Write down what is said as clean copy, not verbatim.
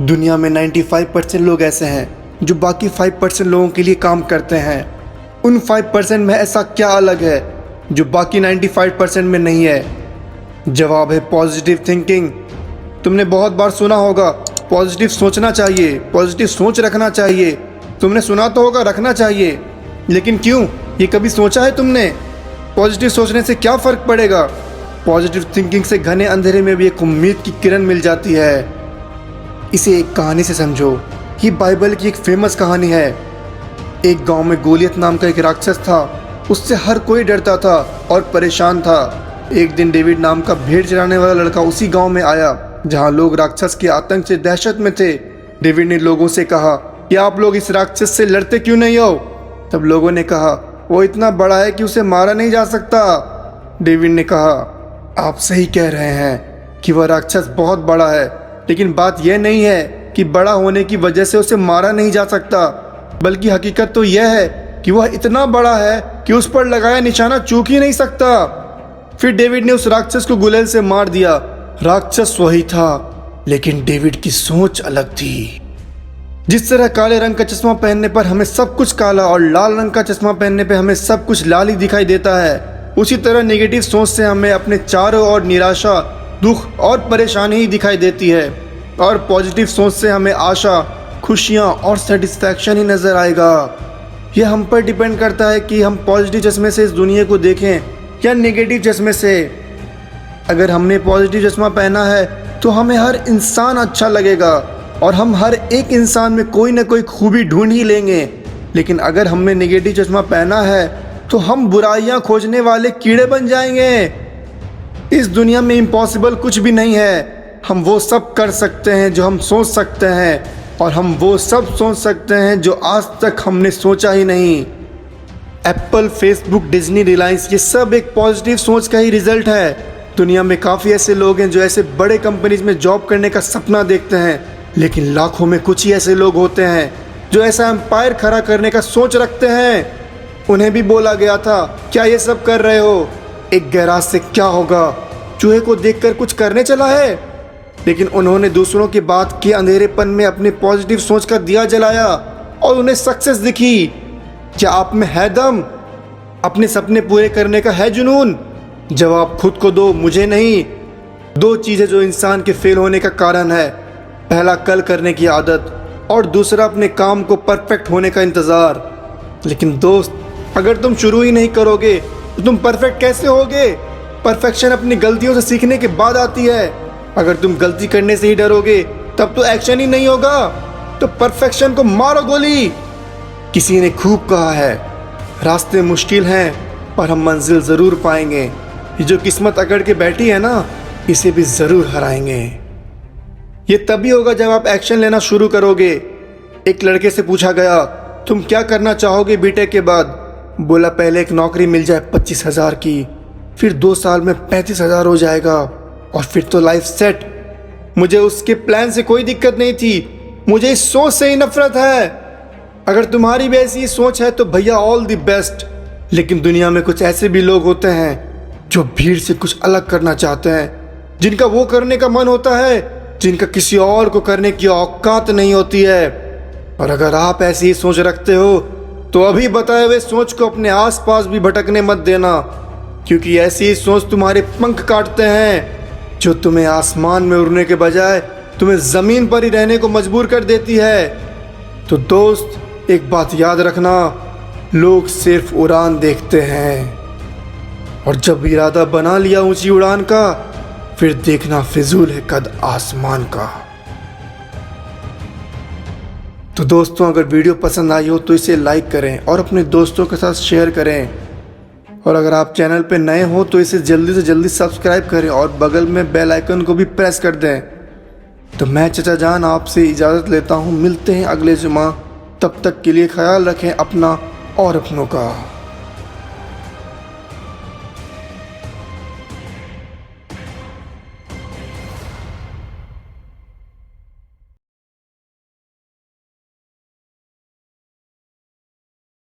दुनिया में 95% लोग ऐसे हैं जो बाकी 5% लोगों के लिए काम करते हैं। उन 5% में ऐसा क्या अलग है जो बाकी 95% में नहीं है? जवाब है पॉजिटिव थिंकिंग। तुमने बहुत बार सुना होगा पॉजिटिव सोचना चाहिए, पॉजिटिव सोच रखना चाहिए। तुमने सुना तो होगा रखना चाहिए, लेकिन क्यों? ये कभी सोचा है तुमने पॉजिटिव सोचने से क्या फ़र्क पड़ेगा? पॉजिटिव थिंकिंग से घने अंधेरे में भी एक उम्मीद की किरण मिल जाती है। इसे एक कहानी से समझो। ये बाइबल की एक फेमस कहानी है। एक गांव में गोलियत नाम का एक राक्षस था। उससे हर कोई डरता था और परेशान था। एक दिन डेविड नाम का भेड़ चराने वाला लड़का उसी गांव में आया जहां लोग राक्षस के आतंक से दहशत में थे। डेविड ने लोगों से कहा कि आप लोग इस राक्षस से लड़ते क्यों नहीं हो? तब लोगों ने कहा वो इतना बड़ा है कि उसे मारा नहीं जा सकता। डेविड ने कहा आप सही कह रहे हैं कि वह राक्षस बहुत बड़ा है, लेकिन बात यह नहीं है कि बड़ा होने की वजह से उसे मारा नहीं जा सकता, बल्कि हकीकत तो यह है कि वह इतना बड़ा है कि उस पर लगाया निशाना चूक ही नहीं सकता। फिर डेविड ने उस राक्षस को गुलेल से मार दिया। राक्षस वही था, लेकिन डेविड की सोच अलग थी। जिस तरह काले रंग का चश्मा पहनने पर हमें सब कुछ काला और लाल रंग का चश्मा पहनने पर हमें सब कुछ लाल ही दिखाई देता है, उसी तरह नेगेटिव सोच से हमें अपने चारों ओर निराशा, दुख और परेशानी ही दिखाई देती है, और पॉजिटिव सोच से हमें आशा, खुशियाँ और सेटिस्फैक्शन ही नज़र आएगा। यह हम पर डिपेंड करता है कि हम पॉजिटिव चश्मे से इस दुनिया को देखें या नेगेटिव चश्मे से। अगर हमने पॉजिटिव चश्मा पहना है तो हमें हर इंसान अच्छा लगेगा और हम हर एक इंसान में कोई ना कोई खूबी ढूंढ ही लेंगे। लेकिन अगर हमने नेगेटिव चश्मा पहना है तो हम बुराइयां खोजने वाले कीड़े बन जाएंगे। इस दुनिया में इम्पॉसिबल कुछ भी नहीं है। हम वो सब कर सकते हैं जो हम सोच सकते हैं, और हम वो सब सोच सकते हैं जो आज तक हमने सोचा ही नहीं। एप्पल, फेसबुक, डिज्नी, रिलायंस, ये सब एक पॉजिटिव सोच का ही रिजल्ट है। दुनिया में काफ़ी ऐसे लोग हैं जो ऐसे बड़े कंपनीज में जॉब करने का सपना देखते हैं, लेकिन लाखों में कुछ ही ऐसे लोग होते हैं जो ऐसा एम्पायर खड़ा करने का सोच रखते हैं। उन्हें भी बोला गया था क्या ये सब कर रहे हो? एक गैराज से क्या होगा? चूहे को देखकर कुछ करने चला है? लेकिन उन्होंने दूसरों की बात के अंधेरेपन में अपने पॉजिटिव सोच का दिया जलाया और उन्हें सक्सेस दिखी। क्या आप में है दम? अपने सपने पूरे करने का है जुनून? जवाब खुद को दो, मुझे नहीं। दो चीज़ें जो इंसान के फेल होने का कारण है, पहला कल करने की आदत और दूसरा अपने काम को परफेक्ट होने का इंतज़ार। लेकिन दोस्त, अगर तुम शुरू ही नहीं करोगे तो तुम परफेक्ट कैसे होगे? परफेक्शन अपनी गलतियों से सीखने के बाद आती है। अगर तुम गलती करने से ही डरोगे तब तो एक्शन ही नहीं होगा। तो परफेक्शन को मारो गोली। किसी ने खूब कहा है रास्ते मुश्किल हैं पर हम मंजिल ज़रूर पाएंगे। ये जो किस्मत अकड़ के बैठी है ना, इसे भी ज़रूर हराएंगे। ये तभी होगा जब आप एक्शन लेना शुरू करोगे। एक लड़के से पूछा गया तुम क्या करना चाहोगे बीटेक के बाद? बोला पहले एक नौकरी मिल जाए 25,000 की, फिर 2 साल में 35,000 हो जाएगा और फिर तो लाइफ सेट। मुझे उसके प्लान से कोई दिक्कत नहीं थी, मुझे इस सोच से ही नफरत है। अगर तुम्हारी भी ऐसी सोच है तो भैया ऑल द बेस्ट। लेकिन दुनिया में कुछ ऐसे भी लोग होते हैं जो भीड़ से कुछ अलग करना चाहते हैं, जिनका वो करने का मन होता है जिनका किसी और को करने की औकात नहीं होती है। और अगर आप ऐसी ही सोच रखते हो तो अभी बताए हुए सोच को अपने आसपास भी भटकने मत देना, क्योंकि ऐसी ही सोच तुम्हारे पंख काटते हैं जो तुम्हें आसमान में उड़ने के बजाय तुम्हें ज़मीन पर ही रहने को मजबूर कर देती है। तो दोस्त, एक बात याद रखना, लोग सिर्फ उड़ान देखते हैं, और जब इरादा बना लिया ऊंची उड़ान का, फिर देखना फिजूल है कद आसमान का। तो दोस्तों, अगर वीडियो पसंद आई हो तो इसे लाइक करें और अपने दोस्तों के साथ शेयर करें, और अगर आप चैनल पे नए हो तो इसे जल्दी से जल्दी सब्सक्राइब करें और बगल में बेल आइकन को भी प्रेस कर दें। तो मैं चचा जान आपसे इजाज़त लेता हूँ। मिलते हैं अगले जुमा। तब तक के लिए ख्याल रखें अपना और अपनों का।